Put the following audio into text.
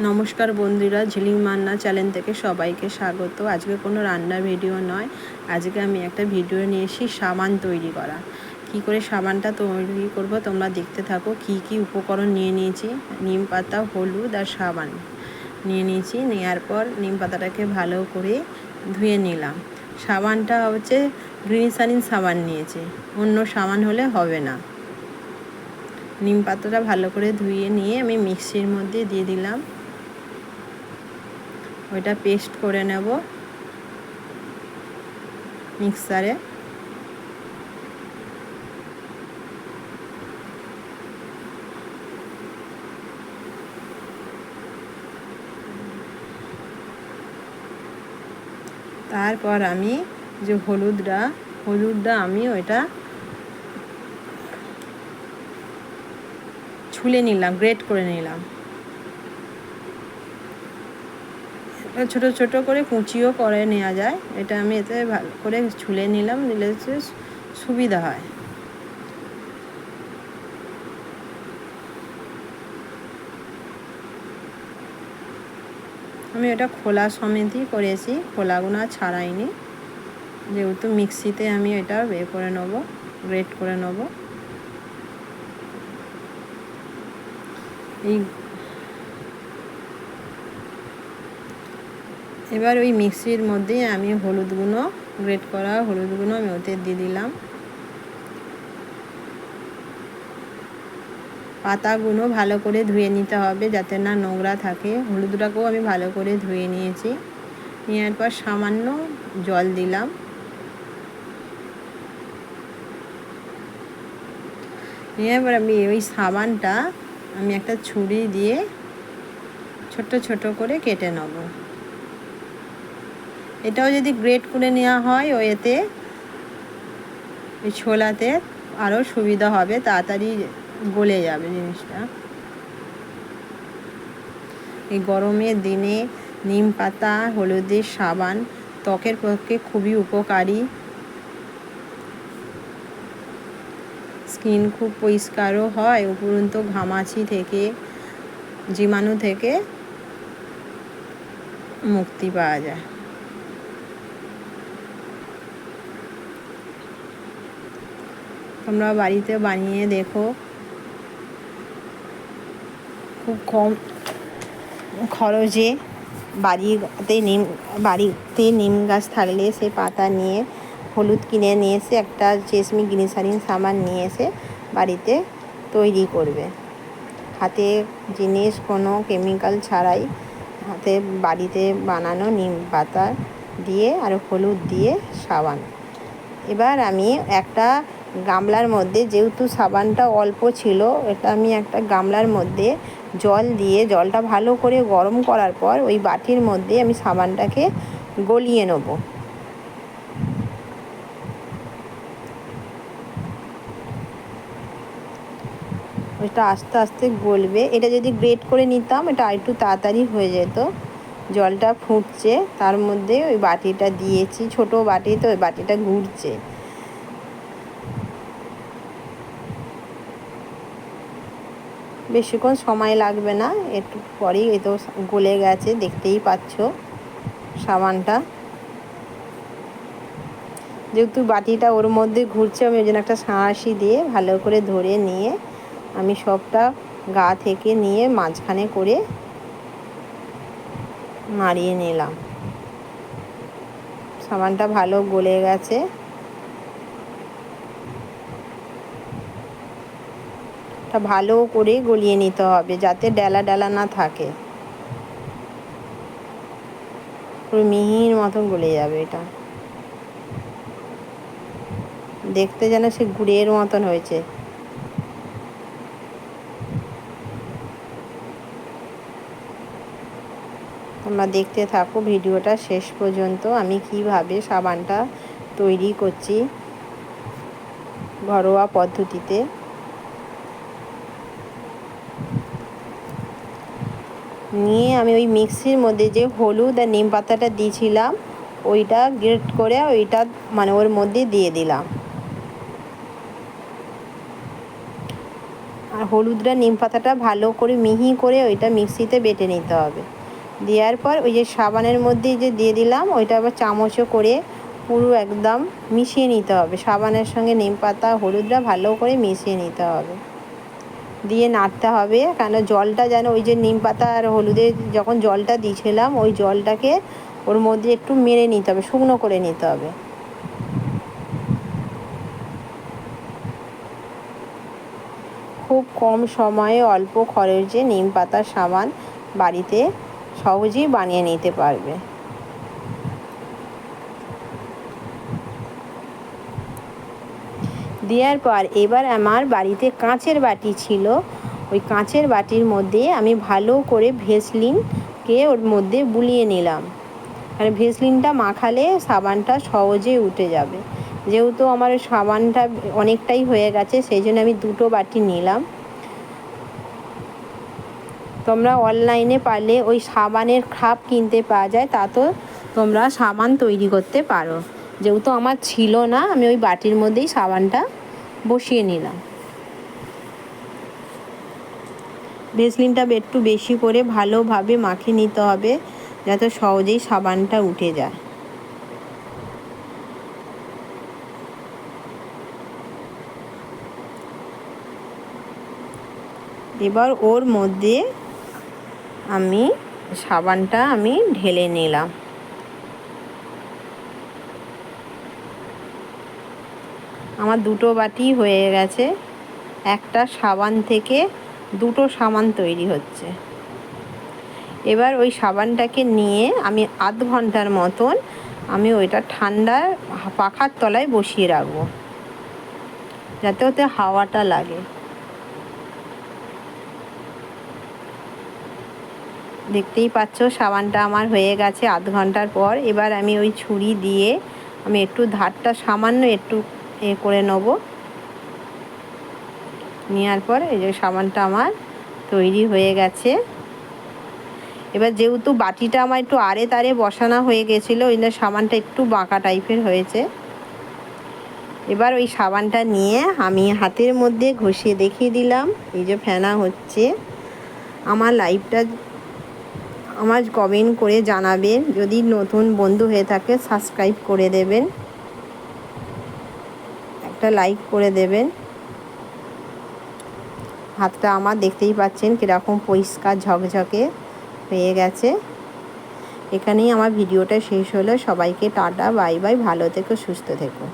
নমস্কার বন্ধুরা, ঝিলিং মান্না চ্যানেল থেকে সবাইকে স্বাগত। আজকে কোনো রান্নার ভিডিও নয়, আজকে আমি একটা ভিডিও নিয়ে এসেছি সাবান তৈরি করা। কি করে সাবানটা তৈরি করব তোমরা দেখতে থাকো। কি কি উপকরণ নিয়ে নিয়েছি: নিম পাতা, হলুদ আর সাবান নিয়ে নিয়েছি। নেওয়ার পর নিম পাতাটাকে ভালো করে ধুয়ে নিলাম। সাবানটা হচ্ছে গ্লিসারিন সাবান নিয়েছি, অন্য সাবান হলে হবে না। নিম পাতাটা ভালো করে ধুয়ে নিয়ে আমি মিক্সির মধ্যে দিয়ে দিলাম। ওইটা পেস্ট করে নেব মিক্সারে। তারপর আমি যে হলুদটা আমি ওইটা ছুলে নিলাম, গ্রেট করে নিলাম। ছোট ছোট করে কুচিও করে নেওয়া যায়, এটা আমি এতে ভালো করে ছুলে নিলাম, নিলে সুবিধা হয়। আমি এটা খোলা সমেতই করেছি, খোলাগুলো ছাড়াইনি, যেহেতু মিক্সিতে আমি এটা বের করে নেব, গ্রেট করে নেব। এবার ওই মিক্সির মধ্যে আমি গ্রেট করা হলুদগুলো আমি ওতে দিয়ে দিলাম। পাতাগুলো ভালো করে ধুয়ে নিতে হবে যাতে না নোংরা থাকে। হলুদটাকেও আমি ভালো করে ধুয়ে নিয়েছি। নেওয়ার পর সামান্য জল দিলাম। এবার আমি ওই সাবানটা আমি একটা ছুরি দিয়ে ছোট ছোট করে কেটে নেব। এটাও যদি গ্রেট করে নেওয়া হয় এতে ওই ছোলাতে আরও সুবিধা হবে, তাড়াতাড়ি গলে যাবে জিনিসটা। এই গরমের দিনে নিম পাতা, হলুদের সাবান ত্বকের পক্ষে খুবই উপকারী। স্কিন খুব পরিষ্কারও হয়, উপরন্তু ঘামাচি থেকে, জীবাণু থেকে মুক্তি পাওয়া যায়। তোমরা বাড়িতে বানিয়ে দেখো, খুব কম খরচে বাড়িতে নিম গাছ থাকলে সে পাতা নিয়ে, হলুদ কিনে নিয়ে এসে, একটা চেসমি গ্লিসারিন সাবান নিয়ে এসে বাড়িতে তৈরি করবে। হাতে জিনিস, কোনো কেমিক্যাল ছাড়াই হাতে বাড়িতে বানানো নিম পাতা দিয়ে আর হলুদ দিয়ে সাবান। এবার আমি একটা গামলার মধ্যে, যেহেতু সাবানটা অল্প ছিল, এটা আমি একটা গামলার মধ্যে জল দিয়ে, জলটা ভালো করে গরম করার পর ওই বাটির মধ্যে আমি সাবানটাকে গলিয়ে নেব। ওইটা আস্তে আস্তে গলবে। এটা যদি গ্রেট করে নিতাম এটা একটু তাড়াতাড়ি হয়ে যেত। জলটা ফুটছে, তার মধ্যে ওই বাটিটা দিয়েছি, ছোট বাটি তো ওই বাটিটা ঘুরছে। বেশিক্ষণ সময় লাগবে না, একটু পরেই এই তো গলে গেছে, দেখতেই পাচ্ছ সাবানটা। যেহেতু বাটিটা ওর মধ্যে ঘুরছে, আমি ওই জন্য একটা সাঁড়াশি দিয়ে ভালো করে ধরে নিয়ে আমি সবটা গা থেকে নিয়ে মাঝখানে করে মারিয়ে নিলাম। সাবানটা ভালো গলে গেছে। এটা ভালো করে গলিয়ে নিতে হবে যাতে ডেলা ডেলা না থাকে, পুরো মিহির মতন গলে যাবে। এটা দেখতে যেন সে গুড়ের মতন হয়েছে। তোমরা দেখতে থাকো ভিডিওটা শেষ পর্যন্ত, আমি কিভাবে সাবানটা তৈরি করছি ঘরোয়া পদ্ধতিতে। নিয়ে আমি ওই মিক্সির মধ্যে যে হলুদ আর নিম পাতাটা দিয়েছিলাম ওইটা গ্রেট করে ওইটা ওর মধ্যে দিয়ে দিলাম। আর হলুদটা নিম পাতাটা ভালো করে মিহি করে ওইটা মিক্সিতে বেটে নিতে হবে। দেওয়ার পর ওই যে সাবানের মধ্যে যে দিয়ে দিলাম ওইটা আবার চামচও করে পুরো একদম মিশিয়ে নিতে হবে। সাবানের সঙ্গে নিম পাতা হলুদটা ভালো করে মিশিয়ে নিতে হবে, দিয়ে নাড়তে হবে। কেন জলটা যেন ওই যে নিম পাতা আর হলুদের যখন জলটা দিয়েছিলাম ওই জলটাকে ওর মধ্যে একটু মেরে নিতে হবে, শুকনো করে নিতে হবে। খুব কম সময়ে অল্প খরচে নিম পাতার সাবান বাড়িতে সহজেই বানিয়ে নিতে পারবে। দেওয়ার পর এবার আমার বাড়িতে কাঁচের বাটি ছিল, ওই কাঁচের বাটির মধ্যে আমি ভালো করে ভেসলিনকে ওর মধ্যে বুলিয়ে নিলাম। আর ভেসলিনটা মাখালে সাবানটা সহজে উঠে যাবে। যেহেতু আমার সাবানটা অনেকটাই হয়ে গেছে সেই জন্য আমি 2টো বাটি নিলাম। তোমরা অনলাইনে পারলে ওই সাবানের খাপ কিনতে পাওয়া যায়, তাতেও তোমরা সাবান তৈরি করতে পারো। যেহেতু আমার ছিল না আমি ওই বাটির মধ্যেই সাবানটা বসিয়ে নিলাম। ভেসলিনটা একটু বেশি করে ভালোভাবে মাখিয়ে নিতে হবে যাতে সহজেই সাবানটা উঠে যায়। এবার ওর মধ্যে আমি সাবানটা ঢেলে নিলাম। আমার 2টো বাটি হয়ে গেছে। একটা সাবান থেকে 2টো সাবান তৈরি হচ্ছে। এবার ওই সাবানটাকে নিয়ে আমি আধ ঘন্টার মতন আমি ওইটা ঠান্ডা পাখার তলায় বসিয়ে রাখবো যাতে ওতে হাওয়াটা লাগে। দেখতেই পাচ্ছ সাবানটা আমার হয়ে গেছে আধ ঘন্টার পর। এবার আমি ওই ছুরি দিয়ে আমি একটু ধারটা সামান্য একটু করে নেব। নেওয়ার পর এই যে সাবানটা আমার তৈরি হয়ে গেছে। এবার যেহেতু বাটিটা আমার একটু আড়ে তাড়ে বসানো হয়ে গেছিলো ওই জন্য সাবানটা একটু বাঁকা টাইপের হয়েছে। এবার ওই সাবানটা নিয়ে আমি হাতের মধ্যে ঘষিয়ে দেখিয়ে দিলাম, এই যে ফেনা হচ্ছে। আমার লাইভটা আমার কমেন্ট করে জানাবেন, যদি নতুন বন্ধু হয়ে থাকে সাবস্ক্রাইব করে দেবেন, একটা লাইক করে দেবেন। হাতটা আমার দেখতেই পাচ্ছেন কীরকম পরিষ্কার ঝকঝকে হয়ে গেছে। এখানেই আমার ভিডিওটা শেষ হলো। সবাইকে টাটা, বাই বাই, ভালো থেকো, সুস্থ থেকো।